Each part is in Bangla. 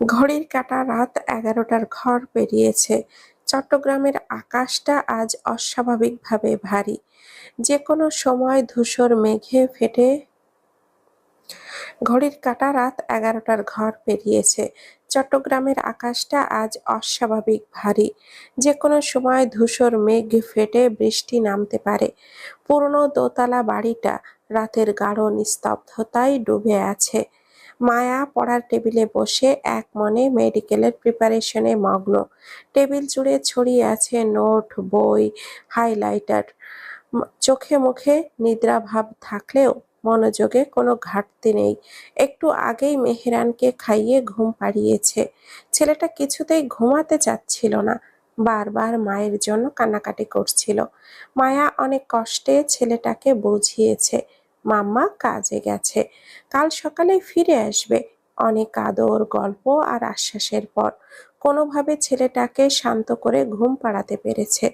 ঘড়ির কাঁটা রাত ১১টার ঘর পেরিয়েছে। চট্টগ্রামের আকাশটা আজ অস্বাভাবিকভাবে ভারী। যেকোনো সময় ধূসর মেঘে ফেটে ঘড়ির কাঁটা রাত ১১টার ঘর পেরিয়েছে। চট্টগ্রামের আকাশটা আজ অস্বাভাবিক ভারী। যেকোনো সময় ধূসর মেঘ ফেটে বৃষ্টি নামতে পারে। পুরনো দোতলা বাড়িটা রাতের গাঢ় নিস্তব্ধতায় ডুবে আছে। মায়া পড়ার টেবিলে বসে এক মনে মেডিকেলের প্রিপারেশনে মগ্ন। টেবিল জুড়ে ছড়িয়ে আছে নোট, বই, হাইলাইটার। চোখে মুখে নিদ্রাভাব থাকলেও মনোযোগে কোনো ঘাটতি নেই। একটু আগেই মেহেরানকে খাইয়ে ঘুম পাড়িয়েছে। ছেলেটা কিছুতেই ঘুমাতে চাচ্ছিল না, বারবার মায়ের জন্য কান্নাকাটি করছিল। মায়া অনেক কষ্টে ছেলেটাকে বুঝিয়েছে মাম্মা কাজে গেছে, কাল সকালে ফিরে আসবে। অনেক আদর, গল্প আর আশ্বাসের পর কোনোভাবে ছেলেটাকে শান্ত করে ঘুম পাড়াতে পেরেছে।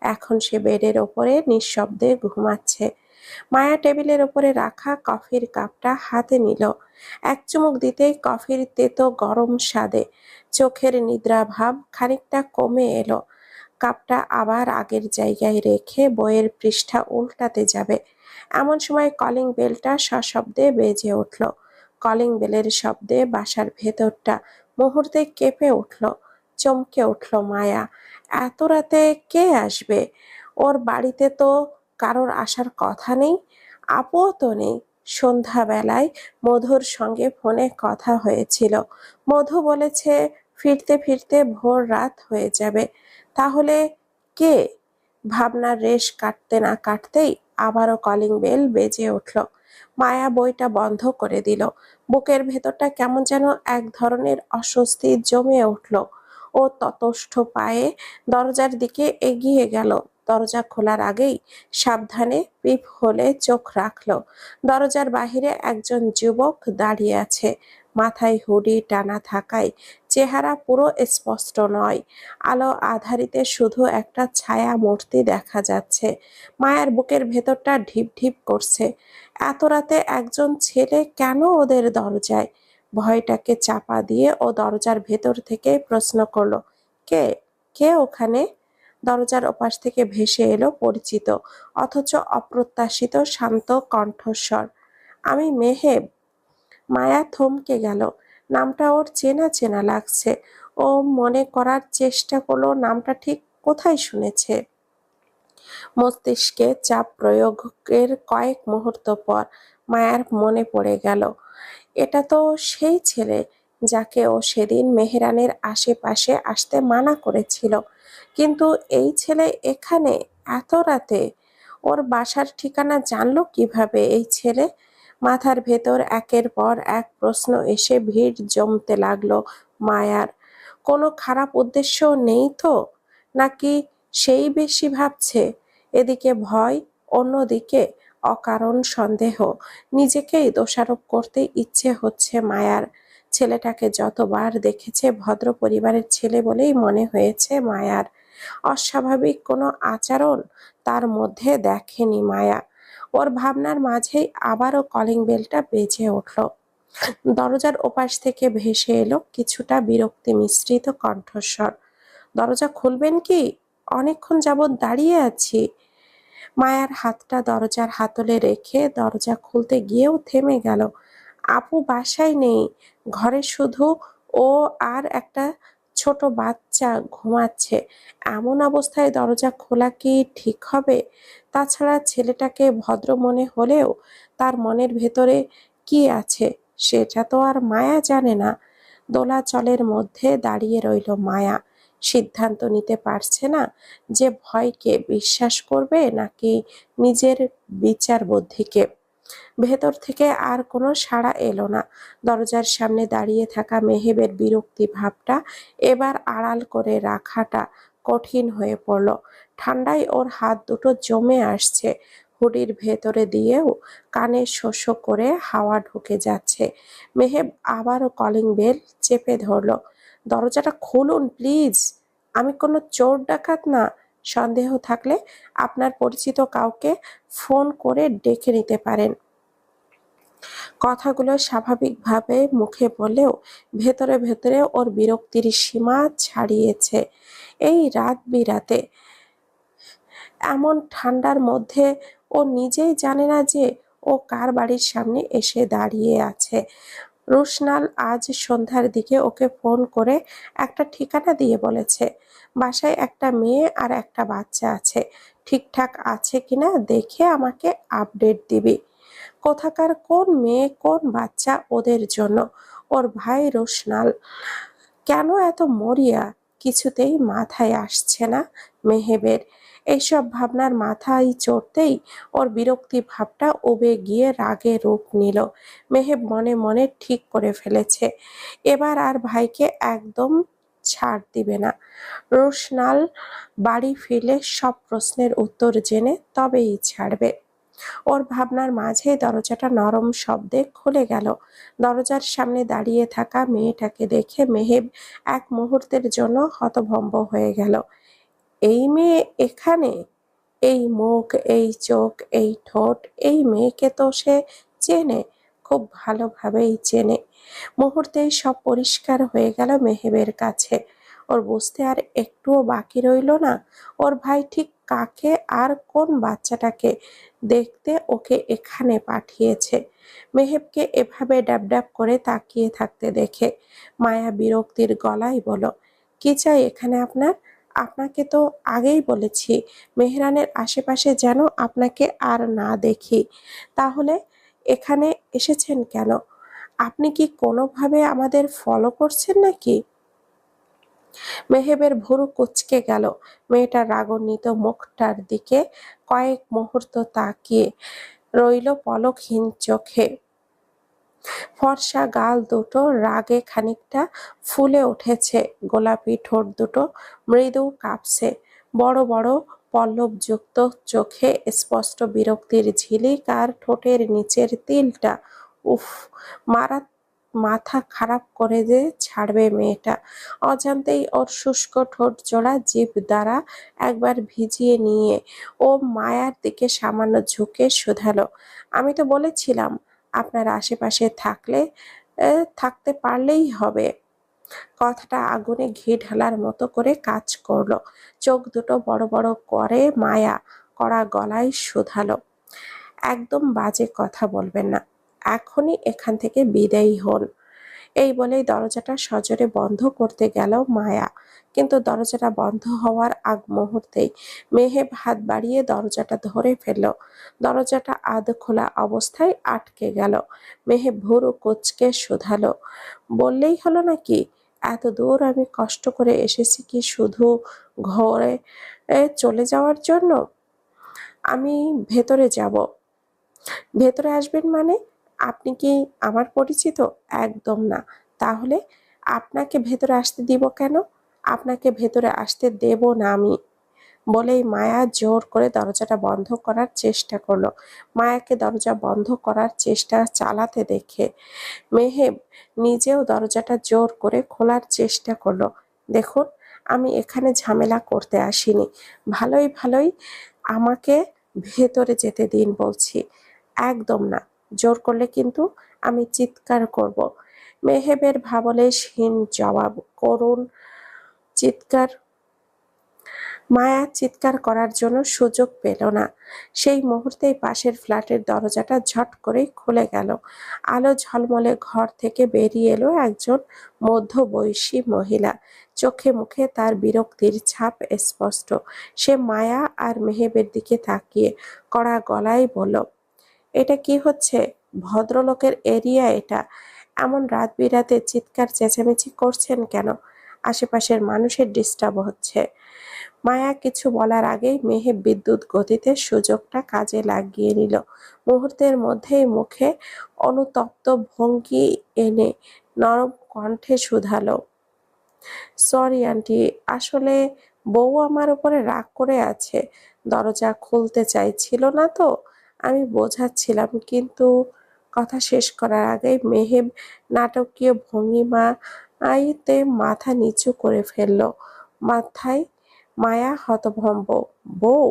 এখন সে বেডের ওপরে নিঃশব্দে ঘুমাচ্ছে। মায়া টেবিলের ওপরে রাখা কফির কাপটা হাতে নিল। এক চুমুক দিতেই কফির তেতো গরম স্বাদে চোখের নিদ্রাভাব খানিকটা কমে এলো। কাপটা আবার আগের জায়গায় রেখে বইয়ের পৃষ্ঠা উল্টাতে যাবে, এমন সময় কলিং বেলটা সশব্দে বেজে উঠল। কলিং বেলের শব্দে বাসার ভেতরটা মুহূর্তে কেঁপে উঠল। চমকে উঠল মায়া। এত রাতে কে আসবে? ওর বাড়িতে তো কারোর আসার কথা নেই। আপুও তো নেই। সন্ধ্যাবেলায় মধুর সঙ্গে ফোনে কথা হয়েছিল। মধু বলেছে ফিরতে ফিরতে ভোর রাত হয়ে যাবে। তাহলে কে? ভাবনার রেশ কাটতে না কাটতেই আবারও কলিং বেল বেজে উঠল। মায়া বইটা বন্ধ করে দিল। বুকের ভেতরটা কেমন যেন এক ধরনের অস্বস্তি জমে উঠল। ও ততস্থ পায়ে দরজার দিকে এগিয়ে গেল। দরজা খোলার আগেই সাবধানে পিপ হলে চোখ রাখল। দরজার বাহিরে একজন যুবক দাঁড়িয়ে আছে। মাথায় হুডি টানা থাকায় চেহারা পুরো স্পষ্ট নয়। আলো আধারিতে শুধু একটা ছায়া মূর্তি দেখা যাচ্ছে। মায়ের বুকের ভেতরটা ঢিপ ঢিপ করছে। এত রাতে একজন ছেলে কেন ওদের দরজায়? ভয়টাকে চাপা দিয়ে ও দরজার ভেতর থেকে প্রশ্ন করলো, কে? কে ওখানে? দরজার ওপাশ থেকে ভেসে এলো পরিচিত অথচ অপ্রত্যাশিত শান্ত কণ্ঠস্বর, আমি মেহেব। মায়া থমকে গেল। নামটা ওর চেনা চেনা লাগছে। ও মনে করার চেষ্টা করলো নামটা ঠিক কোথায় শুনেছে। মস্তিষ্কে চাপ প্রয়োগের কয়েক মুহূর্ত পর মায়ার মনে পড়ে গেল, এটা তো সেই ছেলে যাকে ও সেদিন মেহেরানের আশেপাশে আসতে মানা করেছিল। কিন্তু এই ছেলে এখানে এত রাতে? ওর বাসার ঠিকানা জানলো কিভাবে এই ছেলে? মাথার ভেতর একের পর এক প্রশ্ন এসে ভিড় জমতে লাগলো মায়ার। কোনো খারাপ উদ্দেশ্য নেই তো? নাকি সেই বেশি ভাবছে? এদিকে ভয়, অন্যদিকে অকারণ সন্দেহ। নিজেকেই দোষারোপ করতে ইচ্ছে হচ্ছে মায়ার। ছেলেটাকে যতবার দেখেছে ভদ্র পরিবারের ছেলে বলেই মনে হয়েছে মায়ার। অস্বাভাবিক কোনো আচরণ তার মধ্যে দেখেনি মায়া। ওর ভাবনার মাঝেই আবারও কলিং বেলটা বেজে উঠল। দরজার ওপাশ থেকে ভেসে এলো কিছুটা বিরক্তি মিশ্রিত কণ্ঠস্বর, দরজা খুলবেন কি? অনেকক্ষণ যাবৎ দাঁড়িয়ে আছি। মায়ার হাতটা দরজার হাতলে রেখে দরজা খুলতে গিয়েও থেমে গেল। আপু বাসায় নেই, ঘরে শুধু ও আর একটা ছোট বাচ্চা ঘুমাচ্ছে। এমন অবস্থায় দরজা খোলা কি ঠিক হবে? তাছাড়া ছেলেটাকে ভদ্র মনে হলেও তার মনের ভেতরে কি আছে সেটা তো আর মায়া জানে না। দোলাচলের মধ্যে দাঁড়িয়ে রইল মায়া। সিদ্ধান্ত নিতে পারছে না যে ভয়কে বিশ্বাস করবে নাকি নিজের বিচার বুদ্ধিকে। ভেতর থেকে আর কোনো সাড়া এলো না। দরজার সামনে দাঁড়িয়ে থাকা মেহেবের বিরক্তি ভাবটা এবার আড়াল করে রাখাটা কঠিন হয়ে পড়ল। ঠান্ডায় ওর হাত দুটো জমে আসছে। হুডির ভেতরে দিয়েও কানে শো শো করে হাওয়া ঢুকে যাচ্ছে। মেহেব আবারও কলিং বেল চেপে ধরল, দরজাটা খুলুন প্লিজ, আমি কোনো চোর ডাকাত না। সন্দেহ থাকলে আপনার পরিচিত কাউকে ফোন করে ডেকে নিতে পারেন। কথাগুলো স্বাভাবিকভাবে মুখে বলেও ভেতরে ভেতরে ওর বিরক্তির সীমা ছাড়িয়েছে। এই রাত বিরাতে, এমন ঠান্ডার মধ্যে ও নিজেই জানে না যে ও কার বাড়ির সামনে এসে দাঁড়িয়ে আছে। রুশনাল আজ সন্ধ্যার দিকে ওকে ফোন করে একটা ঠিকানা দিয়ে বলেছে, বাসায় একটা মেয়ে আর একটা বাচ্চা আছে, ঠিকঠাক আছে কিনা দেখে আমাকে আপডেট দিবি। কোথাকার কোন মেয়ে কোন বাচ্চা ওদের জন্য? ওর ভাই রোশনাল কেন এত মরিয়া? কিছুতেই মাথায় আসছে না মেহেবের। এইসব ভাবনার মাথায় চড়তেই ওর বিরক্তি ভাবটা উবে গিয়ে রাগে রূপ নিল। মেহেব মনে মনে ঠিক করে ফেলেছে, এবার আর ভাইকে একদম ছাড় দিবে না। রোশনাল বাড়ি ফিরলে সব প্রশ্নের উত্তর জেনে তবেই ছাড়বে। ওর ভাবনার মাঝেই দরজাটা নরম শব্দে খুলে গেল। দরজার সামনে দাঁড়িয়ে থাকা মেয়েটাকে দেখে মেহেব এক মুহূর্তের জন্য হতভম্ব হয়ে গেল। এই মেয়ে এখানে? এই মুখ, এই চোখ, এই ঠোঁট, এই মেয়েকে তো সে চেনে, খুব ভালোভাবেই চেনে। মুহূর্তেই সব পরিষ্কার হয়ে গেল মেহেবের কাছে। ওর বুঝতে আর একটুও বাকি রইল না ওর ভাই ঠিক কাকে আর কোন বাচ্চাটাকে দেখতে ওকে এখানে পাঠিয়েছে। মেহেবকে এভাবে ড্যাব ড্যাব করে তাকিয়ে থাকতে দেখে মায়া বিরক্তির গলায় বলল, কি চাই এখানে আপনার? আপনাকে তো আগেই বলেছি মেহরানের আশেপাশে যেন আপনাকে আর না দেখি। তাহলে এখানে এসেছেন কেন? আপনি কি কোনোভাবে আমাদের ফলো করছেন নাকি? মেহেবের ভুরু কুঁচকে গেল। মেয়েটার রাগান্বিত মুখটার দিকে কয়েক মুহূর্ত তাকিয়ে রইল পলকহীন চোখে। ফর্সা গাল দুটো রাগে খানিকটা ফুলে উঠেছে, গোলাপি ঠোঁট দুটো মৃদু কাঁপছে, বড় বড় পল্লবযুক্ত চোখে স্পষ্ট বিরক্তির ঝিলিক আর ঠোঁটের নিচের তিলটা উফ, মারা মাথা খারাপ করে যে ছাড়বে মেয়েটা। অজান্তেই ওর শুষ্ক ঠোঁট জোড়া জিভ দ্বারা একবার ভিজিয়ে নিয়ে ও মায়ার দিকে সামান্য ঝুঁকে শুধালো, আমি তো বলেছিলাম আপনার আশেপাশে থাকতে পারলেই হবে। কথাটা আগুনে ঘি ঢালার মতো করে কাজ করলো। চোখ দুটো বড় বড় করে মায়া কড়া গলায় শুধালো, একদম বাজে কথা বলবেন না, এখনই এখান থেকে বিদায়ী হন। এই বলেই দরজাটা সজোরে বন্ধ করতে গেল মায়া, কিন্তু দরজাটা বন্ধ হওয়ার আগ মুহূর্তেই মেহেব হাত বাড়িয়ে দরজাটা ধরে ফেলল। দরজাটা আধ খোলা অবস্থায় আটকে গেল। মেহেব ভুরু কুঁচকে শুধালো, বললেই হলো নাকি? এত দূর আমি কষ্ট করে এসেছি কি শুধু ঘরে চলে যাওয়ার জন্য? আমি ভেতরে যাব। ভেতরে আসবেন মানে? আপনি কি আমার পরিচিত? একদম না। তাহলে আপনাকে ভেতরে আসতে দিব কেন? আপনাকে ভেতরে আসতে দেব না আমি। বলেই মায়া জোর করে দরজাটা বন্ধ করার চেষ্টা করলো। মায়াকে দরজা বন্ধ করার চেষ্টা চালাতে দেখে মেহেব নিজেও দরজাটা জোর করে খোলার চেষ্টা করলো। দেখুন, আমি এখানে ঝামেলা করতে আসিনি, ভালোই ভালোই আমাকে ভেতরে যেতে দিন বলছি। একদম না, জোর করলে কিন্তু আমি চিৎকার করব। মেহেবের ভাবলেশহীন জবাব, করুণ চিৎকার। মায়া চিৎকার করার জন্য সুযোগ পেল না। সেই মুহূর্তেই পাশের ফ্ল্যাটের দরজাটা ঝট করেই খুলে গেল। আলো ঝলমলে ঘর থেকে বেরিয়ে এলো একজন মধ্যবয়সী মহিলা। চোখে মুখে তার বিরক্তির ছাপ স্পষ্ট। সে মায়া আর মেহেবের দিকে তাকিয়ে কড়া গলায় বলল, এটা কি হচ্ছে? ভদ্রলোকের এরিয়া এটা, এমন রাত বিরাতে চিৎকার চেঁচামেচি করছেন কেন? আশেপাশের মানুষের ডিস্টার্ব হচ্ছে। মায়া কিছু বলার আগেই মেহেব বিদ্যুৎ গতিতে সুযোগটা কাজে লাগিয়ে নিল। মুহূর্তের মধ্যেই মুখে অনুতপ্ত ভঙ্গি এনে নরম কণ্ঠে শুধালো, সরি আন্টি, আসলে বউ আমার উপরে রাগ করে আছে, দরজা খুলতে চাইছিল না তো আমি বোঝাচ্ছিলাম, কিন্তু কথা শেষ করার আগেই মেহেব নাটকীয় ভঙ্গিমাতে মাথা নিচু করে ফেলল। মাথায় মায়া হতভম্ব। বউ?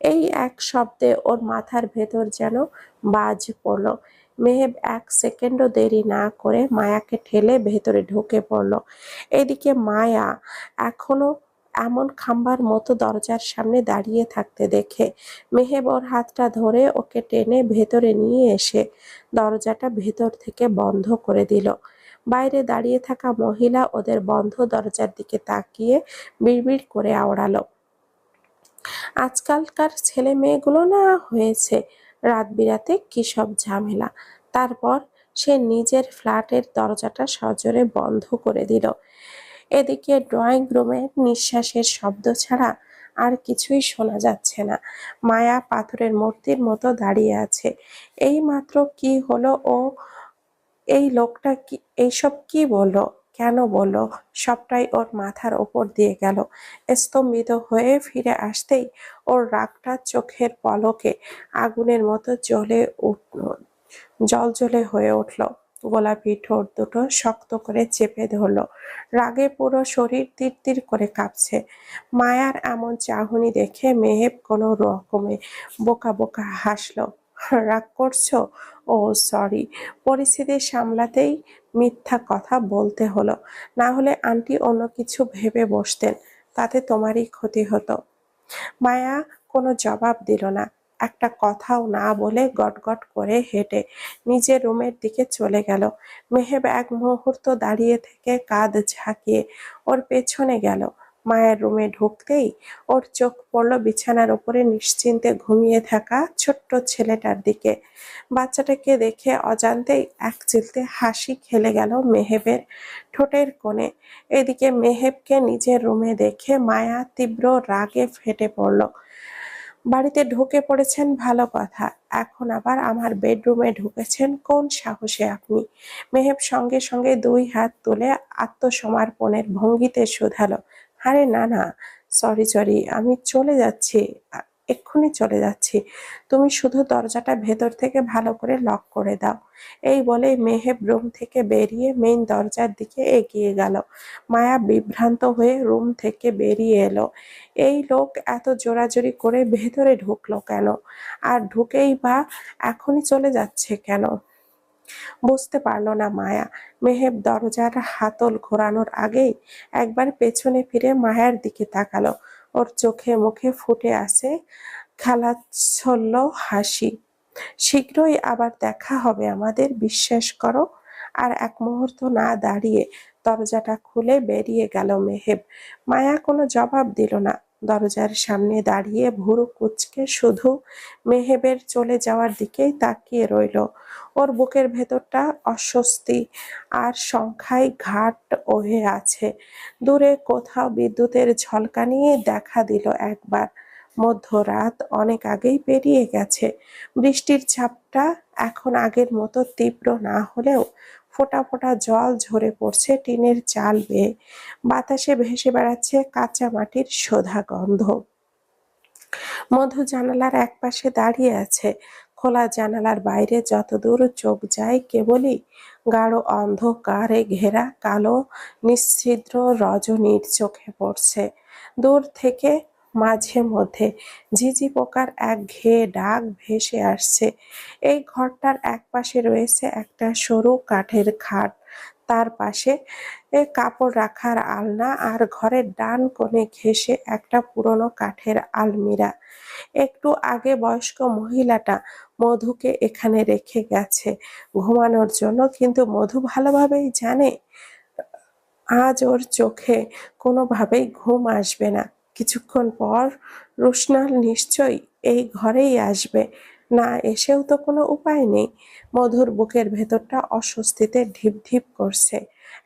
এই এক শব্দে ওর মাথার ভেতর যেন বাজ পড়ল। মেহেব এক সেকেন্ডও দেরি না করে মায়াকে ঠেলে ভেতরে ঢুকে পড়ল। এদিকে মায়া এখনো এমন খাম্বার মতো দরজার সামনে দাঁড়িয়ে থাকতে দেখে মেহেব ওর হাতটা ধরে ওকে টেনে ভেতরে নিয়ে এসে দরজাটা ভেতর থেকে বন্ধ করে দিল। বাইরে দাঁড়িয়ে থাকা মহিলা ওদের বন্ধ দরজার দিকে তাকিয়ে বিড়বিড় করে আওড়ালো, আজকালকার ছেলে মেয়েগুলো না হয়েছে রাত বিরাতে কি সব ঝামেলা। তারপর সে নিজের ফ্ল্যাটের দরজাটা সজোরে বন্ধ করে দিল। এদিকে ড্রয়িং রুমের নিঃশ্বাসের শব্দ ছাড়া আর কিছুই শোনা যাচ্ছে না। মায়া পাথরের মূর্তির মতো দাঁড়িয়ে আছে। এই মাত্র কি হলো? এই লোকটা কি এইসব কি বললো, কেন বললো, সবটাই ওর মাথার ওপর দিয়ে গেল। স্তম্ভিত হয়ে ফিরে আসতেই ওর রাগটা চোখের পলকে আগুনের মতো জ্বলে হয়ে উঠল। গোলাপি ঠোঁট দুটো শক্ত করে চেপে ধরলো। রাগে পুরো শরীর তিরতির করে কাঁপছে। মায়ার এমন চাহনি দেখে মেহেব কোনো রকমে বোকা বোকা হাসলো। রাগ করছো? ও সরি, পরিস্থিতি সামলাতেই মিথ্যা কথা বলতে হলো, না হলে আন্টি অন্য কিছু ভেবে বসতেন, তাতে তোমারই ক্ষতি হতো। মায়া কোনো জবাব দিল না। একটা কথাও না বলে গটগট করে হেঁটে নিজের রুমের দিকে চলে গেল। মেহেব এক মুহূর্ত দাঁড়িয়ে থেকে কাঁধ ঝাঁকিয়ে ওর পেছনে গেল। মায়ের রুমে ঢুকতেই ওর চোখ পড়ল বিছানার উপরে নিশ্চিন্তে ঘুমিয়ে থাকা ছোট্ট ছেলেটার দিকে। বাচ্চাটাকে দেখে অজান্তেই এক চিলতে হাসি খেলে গেল মেহেবের ঠোঁটের কোণে। এদিকে মেহেবকে নিজের রুমে দেখে মায়া তীব্র রাগে ফেটে পড়ল। বাড়িতে ঢুকে পড়েছেন ভালো কথা, এখন আবার আমার বেডরুমে ঢুকেছেন কোন সাহসে আপনি? মেহেব সঙ্গে সঙ্গে দুই হাত তুলে আত্মসমর্পণের ভঙ্গিতে শুধালো, আরে না না, সরি সরি, আমি চলে যাচ্ছি, এক্ষুনি চলে যাচ্ছি। তুমি শুধু দরজাটা ভেতর থেকে ভালো করে লক করে দাও। এই বলেই মেহেব রুম থেকে বেরিয়ে মেইন দরজার দিকে এগিয়ে গেল। মায়া বিভ্রান্ত হয়ে রুম থেকে বেরিয়ে এলো। এই লোক এত জোরাজুরি করে ভেতরে ঢুকলো কেন? আর ঢুকেই বা এখনই চলে যাচ্ছে কেন? বুঝতে পারল না মায়া। মেহেব দরজার হাতল ঘোরানোর আগেই একবার পেছনে ফিরে মায়ার দিকে তাকালো। ওর চোখে মুখে ফুটে আসে খালাচ্ছল্য হাসি। শীঘ্রই আবার দেখা হবে আমাদের, বিশ্বাস করো। আর এক মুহূর্ত না দাঁড়িয়ে দরজাটা খুলে বেরিয়ে গেল মেহেব। মায়া কোনো জবাব দিল না। দরজার সামনে দাঁড়িয়ে ভুরু কুঁচকে শুধু মেহেবের চলে যাওয়ার দিকেই তাকিয়ে রইল। ওর বুকের ভেতরটা অস্বস্তি আর সংখ্যায় ঘাট হয়ে আছে। দূরে কোথাও বিদ্যুতের ঝলকানি দেখা দিল একবার। মধ্যরাত অনেক আগেই পেরিয়ে গেছে। বৃষ্টির ঝাপটা এখন আগের মতো তীব্র না হলেও ফোঁটা ফোঁটা জল ঝরে পড়ছে টিনের চাল বেয়ে। বাতাসে ভেসে বেড়াচ্ছে কাঁচা মাটির সোঁধা গন্ধ। মধু জানালার একপাশে দাঁড়িয়ে আছে। খোলা জানালার বাইরে যতদূর চোখ যায় কেবলই গাঢ় অন্ধকারে ঘেরা কালো নিশ্ছিদ্র রজনীর চোখে পড়ছে। দূর থেকে মাঝে মধ্যে ঝিঝি পোকার একঘেয়ে ডাক ভেসে আসছে। এই ঘরটার একপাশে রয়েছে একটা সরু কাঠের খাট, তার পাশে কাপড় রাখার আলনা, আর ঘরের ডান কোণে ঘেঁষে একটা পুরনো কাঠের আলমিরা। একটু আগে বয়স্ক মহিলাটা মধুকে এখানে রেখে গেছে ঘুমানোর জন্য, কিন্তু মধু ভালোভাবেই জানে আজ ওর চোখে কোনোভাবেই ঘুম আসবে না। কিছুক্ষণ পর রুশনাল নিশ্চয়ই এই ঘরেই আসবে, না এসেও তো কোনো উপায় নেই। মধুর বুকের ভেতরটা অস্বস্তিতে ঢিপ ঢিপ করছে।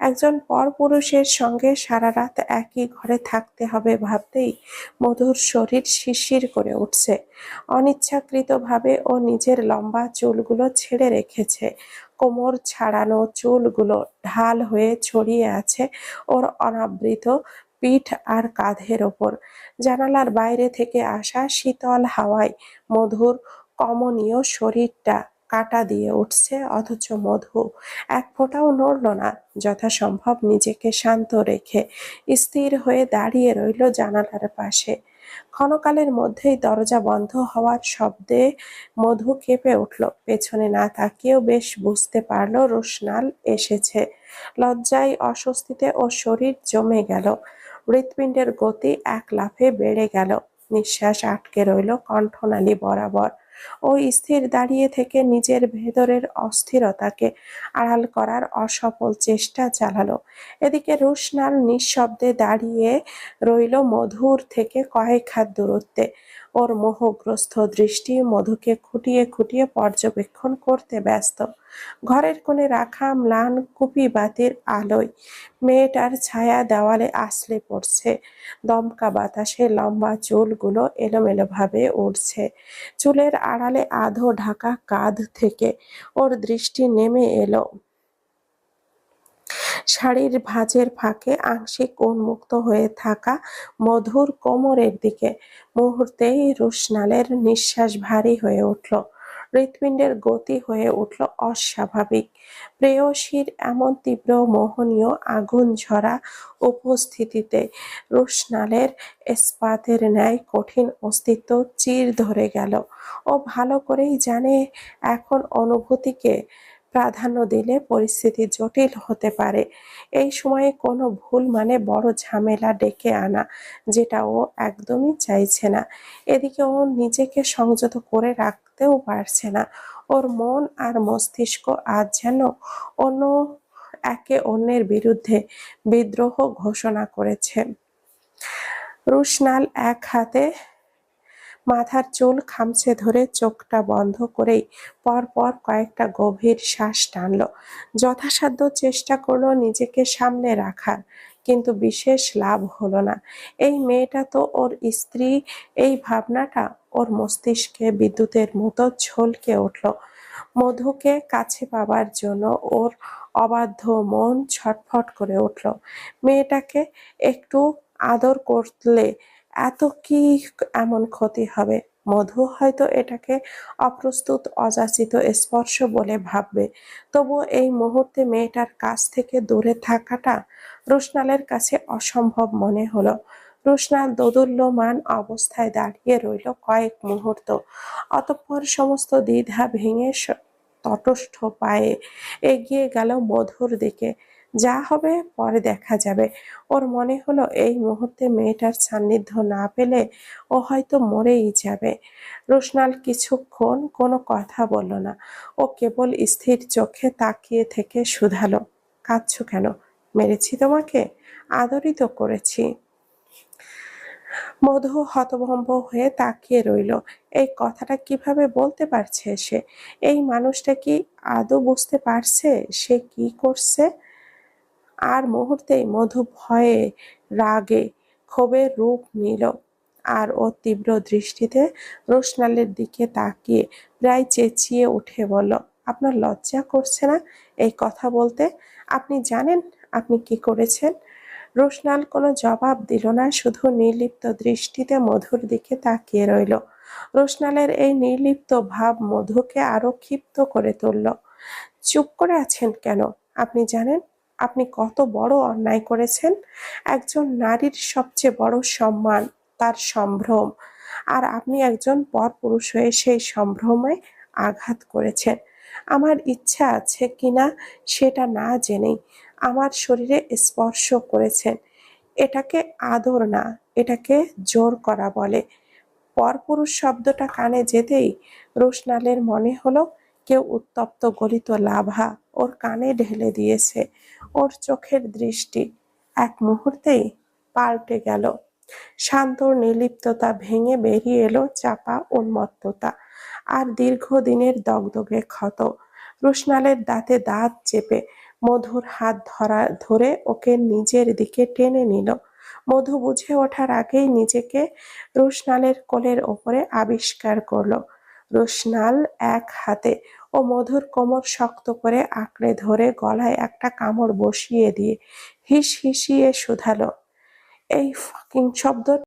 একজন পরপুরুষের সঙ্গে সারা রাত একই ঘরে থাকতে হবে ভাবতেই মধুর শরীর শিরশির করে উঠছে। অনিচ্ছাকৃতভাবে ও নিজের লম্বা চুলগুলো ছেড়ে রেখেছে। কোমর ছাড়ানো চুলগুলো ঢাল হয়ে ছড়িয়ে আছে ওর অনাবৃত পিঠ আর কাঁধের ওপর। জানালার বাইরে থেকে আসা শীতল হাওয়ায় মধুর কমনীয় শরীরটা কাঁটা দিয়ে উঠছে, অথচ মধু এক ফোঁটাও নড়ল না। যথাসম্ভব নিজেকে শান্ত রেখে স্থির হয়ে দাঁড়িয়ে রইল জানালার পাশে। ক্ষণকালের মধ্যেই দরজা বন্ধ হওয়ার শব্দে মধু কেঁপে উঠল। পেছনে না তাকিয়েও বেশ বুঝতে পারল রোশনাল এসেছে। লজ্জায় অস্বস্তিতে ওর শরীর জমে গেল। হৃৎপিণ্ডের গতি এক লাফে বেড়ে গেল। নিঃশ্বাস আটকে রইল কণ্ঠনালী বরাবর। ও স্থির দাঁড়িয়ে থেকে নিজের ভেতরের অস্থিরতাকে আড়াল করার অসফল চেষ্টা চালালো। এদিকে রোশনাল নিঃশব্দে দাঁড়িয়ে রইল মধুর থেকে কয়েক হাত দূরত্বে। ওর মোহগ্রস্ত দৃষ্টি মধুকে খুঁটিয়ে খুঁটিয়ে পর্যবেক্ষণ করতে ব্যস্ত। ঘরের কোণে রাখা ম্লান কুপি বাতির আলোয় মেয়েটার ছায়া দেওয়ালে আছড়ে পড়ছে। দমকা বাতাসে লম্বা চুলগুলো এলোমেলোভাবে উড়ছে। চুলের আড়ালে আধো ঢাকা কাঁধ থেকে ওর দৃষ্টি নেমে এলো শাড়ির ভাঁজের ফাঁকে আংশিক উন্মুক্ত হয়ে থাকা মধুর কোমরের দিকে। মুহূর্তেই রোশনালের নিঃশ্বাস ভারী হয়ে উঠল। হৃৎপিণ্ডের গতি হয়ে উঠল অস্বাভাবিক। প্রেয়সীর এমন তীব্র মোহনীয় আগুন ঝরা উপস্থিতিতে রোশনালের ইস্পাতের ন্যায় কঠিন অস্তিত্ব চির ধরে গেল। ও ভালো করেই জানে এখন অনুভূতিকে প্রাধান্য দিলে পরিস্থিতি জটিল হতে পারে। এই সময়ে কোনো ভুল মানে বড় ঝামেলা ডেকে আনা, যেটা ও একদমই চাইছে না। এদিকে ও নিজেকে সংযত করে রাখতেও পারছে না। ওর মন আর মস্তিষ্ক আজ যেন অন্য একে অন্যের বিরুদ্ধে বিদ্রোহ ঘোষণা করেছে। রোশনাল এক হাতে মাথার চুল খামচে ধরে চোখটা বন্ধ করেই পরপর কয়েকটা গভীর শ্বাস টানল। যথাসাধ্য চেষ্টা করলো নিজেকে সামলে রাখার, কিন্তু বিশেষ লাভ হলো না। এই মেয়েটা তো ওর স্ত্রী, এই ভাবনাটা ওর মস্তিষ্কে বিদ্যুতের মতো ঝলকে উঠল। মধুকে কাছে পাবার জন্য ওর অবাধ্য মন ছটফট করে উঠল। মেয়েটাকে একটু আদর করলে এত কি এমন ক্ষতি হবে? মধু হয়তো এটাকে অপ্রস্তুত অযাচিত স্পর্শ বলে ভাববে। তবুও এই মুহূর্তে মেয়েটার কাছ থেকে দূরে থাকাটা রোশনালের কাছে অসম্ভব মনে হলো। রোশনাল দোদুল্যমান অবস্থায় দাঁড়িয়ে রইল কয়েক মুহূর্ত। অতঃপর সমস্ত দ্বিধা ভেঙে তটস্থ পায়ে এগিয়ে গেল মধুর দিকে। যা হবে পরে দেখা যাবে। ওর মনে হলো এই মুহূর্তে মেয়েটার সান্নিধ্য না পেলে ও হয়তো মরেই যাবে। রোশনাল কিছুক্ষণ কোনো কথা বলল না। ও কেবল স্থির চোখে তাকিয়ে থেকে শুধালো, কাঁদছো কেন? মেরেছি তোমাকে? আদরই তো করেছি। মধু হতভম্ব হয়ে তাকিয়ে রইল। এই কথাটা কিভাবে বলতে পারছে সে? এই মানুষটা কি আদৌ বুঝতে পারছে সে কি করছে? আর মুহূর্তেই মধু ভয়ে, রাগে, ক্ষোভের রূপ নিল। আর ও তীব্র দৃষ্টিতে রোশনালের দিকে তাকিয়ে প্রায় চেঁচিয়ে উঠে বলল, আপনার লজ্জা করছে না এই কথা বলতে? আপনি জানেন আপনি কি করেছেন? রোশনাল কোনো জবাব দিল না, শুধু নির্লিপ্ত দৃষ্টিতে মধুর দিকে তাকিয়ে রইল। রোশনালের এই নির্লিপ্ত ভাব মধুকে আরো ক্ষিপ্ত করে তুলল। চুপ করে আছেন কেন? আপনি জানেন আপনি কত বড় অন্যায় করেছেন? একজন নারীর সবচেয়ে বড় সম্মান তার সম্ভ্রম, আর আপনি একজন পরপুরুষ হয়ে সেই সম্ভ্রমে আঘাত করেছেন। আমার ইচ্ছা আছে কিনা সেটা না জেনেই আমার শরীরে স্পর্শ করেছেন। এটাকে আদর না, এটাকে জোর করা বলে। পরপুরুষ শব্দটা কানে যেতেই রোশনালের মনে হলো কেউ উত্তপ্ত গলিত লাভা ওর কানে ঢেলে দিয়েছে। ওর চোখের দৃষ্টি এক মুহূর্তেই পাল্টে গেল। শান্ত নির্লিপ্ততা ভেঙে বেরিয়ে এলো চাপা উন্মত্ততা আর দীর্ঘদিনের দগদগে ক্ষত। রোশনালের দাঁতে দাঁত চেপে মধুর হাত ধরে ওকে নিজের দিকে টেনে নিল। মধু বুঝে ওঠার আগেই নিজেকে রোশনালের কোলের ওপরে আবিষ্কার করলো। রোশনাল এক হাতে ও মধুর কোমর শক্ত করে আঁকড়ে ধরে গলায় একটা কামড় বসিয়ে দিয়ে হিসহিসিয়ে শুধালো, এই ফাকিং শব্দ